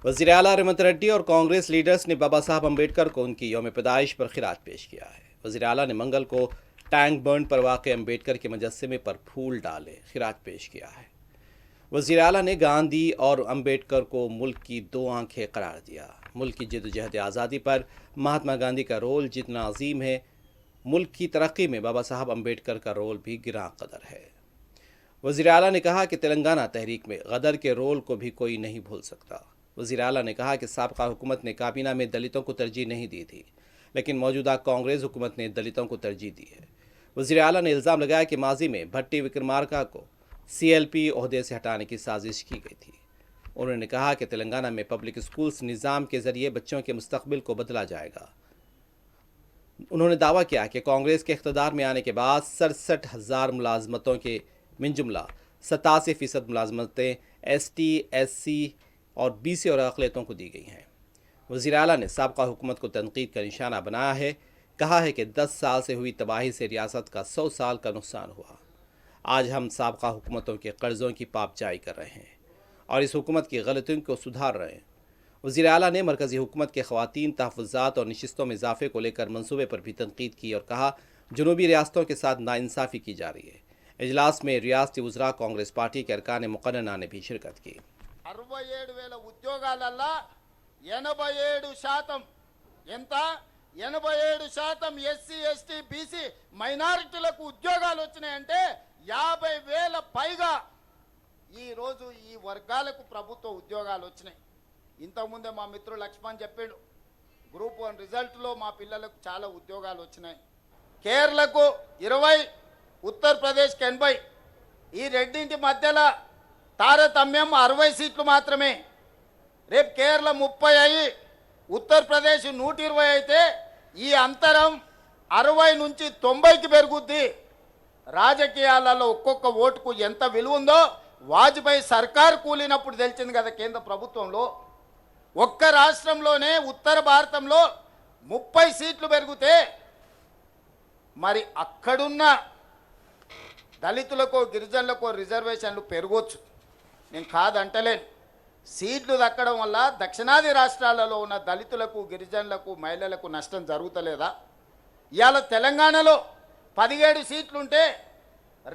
वज़ीर आला रेवंत रेड्डी और कांग्रेस लीडर्स ने बाबा साहब अम्बेडकर को उनकी यौम पैदाइश पर खिराज पेश किया है। वज़ीर आला ने मंगल को टैंक बंड पर वाक़ अम्बेडकर के मुजस्समे पर फूल डाले खिराज पेश किया है। वज़ीर आला ने गांधी और अम्बेडकर को मुल्क की दो आंखें करार दिया। मुल्क की जद्दोजहद आज़ादी पर महात्मा गांधी का रोल जितना अजीम है, मुल्क की तरक्की में बाबा साहब अम्बेडकर का रोल भी गिरां कदर है। वज़ीर आला ने कहा कि तेलंगाना तहरीक में गदर के रोल को भी कोई नहीं भूल सकता। वज़ीर आला ने कहा कि साबका हुकूमत ने काबीना में दलितों को तरजीह नहीं दी थी, लेकिन मौजूदा कांग्रेस हुकूमत ने दलितों को तरजीह दी है। वज़ीर आला ने इल्ज़ाम लगाया कि माजी में भट्टी विक्रमार्का को CLP ओहदे से हटाने की साजिश की गई थी। उन्होंने कहा कि तेलंगाना में पब्लिक स्कूल्स निज़ाम के ज़रिए बच्चों के मुस्तकबिल को बदला जाएगा। उन्होंने दावा किया कि कांग्रेस के इख्तिदार में आने के बाद 67,000 मुलाजमतों के मिन जुमला 87% मुलाजमतें ST, SC और BC और अक़लियतों को दी गई हैं। वज़ीर आला ने साबका हुकूमत को तनकीद का निशाना बनाया है। कहा है कि 10 साल से हुई तबाही से रियासत का 100 साल का नुकसान हुआ। आज हम साबका हुकूमतों के कर्ज़ों की पापजाई कर रहे हैं और इस हुकूमत की गलतियों को सुधार रहे हैं। वज़ीर आला ने मरकज़ी हुकूमत के ख़वातीन तहफ़्फ़ुज़ात और नशिस्तों में इजाफ़े को लेकर मनसूबे पर भी तनकीद की और कहा जनूबी रियासतों के साथ नाइंसाफ़ी की जा रही है। इजलास में रियासती वज़रा कांग्रेस पार्टी के अरकान मुक़न्नना ने भी शिरकत की। 67,000 ఉద్యోగాలల్లా 87% ఎంత 87% SC, ST, BC మైనారిటీలకు ఉద్యోగాలు వచ్చినాయంటే 50,000 పైగా ఈ రోజు ఈ వర్గాలకు ప్రభుత్వ ఉద్యోగాలు వచ్చినాయి. ఇంతకుముందే మా మిత్రుడు లక్ష్మణ్ చెప్పాడు, గ్రూప్ 1 రిజల్ట్లో మా పిల్లలకు చాలా ఉద్యోగాలు వచ్చినాయి. కేరళకు 20, ఉత్తరప్రదేశ్కి 80. ఈ రెండింటి మధ్యలో తారతమ్యం 60 సీట్లు మాత్రమే. రేపు కేరళ 30 అయ్యి ఉత్తరప్రదేశ్ 120 అయితే ఈ అంతరం 60 నుంచి 90కి పెరుగుద్ది. రాజకీయాలలో ఒక్కొక్క ఓటుకు ఎంత విలువ ఉందో వాజ్పేయి సర్కార్ కూలినప్పుడు తెలిసింది కదా. కేంద్ర ప్రభుత్వంలో ఒక్క రాష్ట్రంలోనే ఉత్తర భారతంలో 30 సీట్లు పెరిగితే మరి అక్కడున్న దళితులకు గిరిజనులకు రిజర్వేషన్లు పెరగవచ్చు, నేను కాదంటలేను. సీట్లు దక్కడం వల్ల దక్షిణాది రాష్ట్రాలలో ఉన్న దళితులకు గిరిజనులకు మహిళలకు నష్టం జరుగుతలేదా? ఇవాళ తెలంగాణలో 17 సీట్లుంటే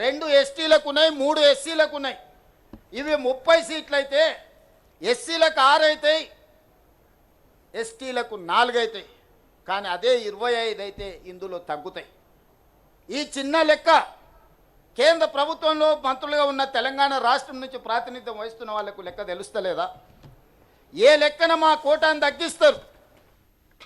2 STలకు ఉన్నాయి, 3 SCలకు ఉన్నాయి. ఇవి 30 సీట్లు అయితే SCలకు 6 అవుతాయి, STలకు 4 అవుతాయి. కానీ అదే 25 అయితే ఇందులో తగ్గుతాయి. ఈ చిన్న లెక్క కేంద్ర ప్రభుత్వంలో మంత్రులుగా ఉన్న తెలంగాణ రాష్ట్రం నుంచి ప్రాతినిధ్యం వహిస్తున్న వాళ్లకు లెక్క తెలుస్తలేదా? ఏ లెక్కన మా కోటాను తగ్గిస్తారు?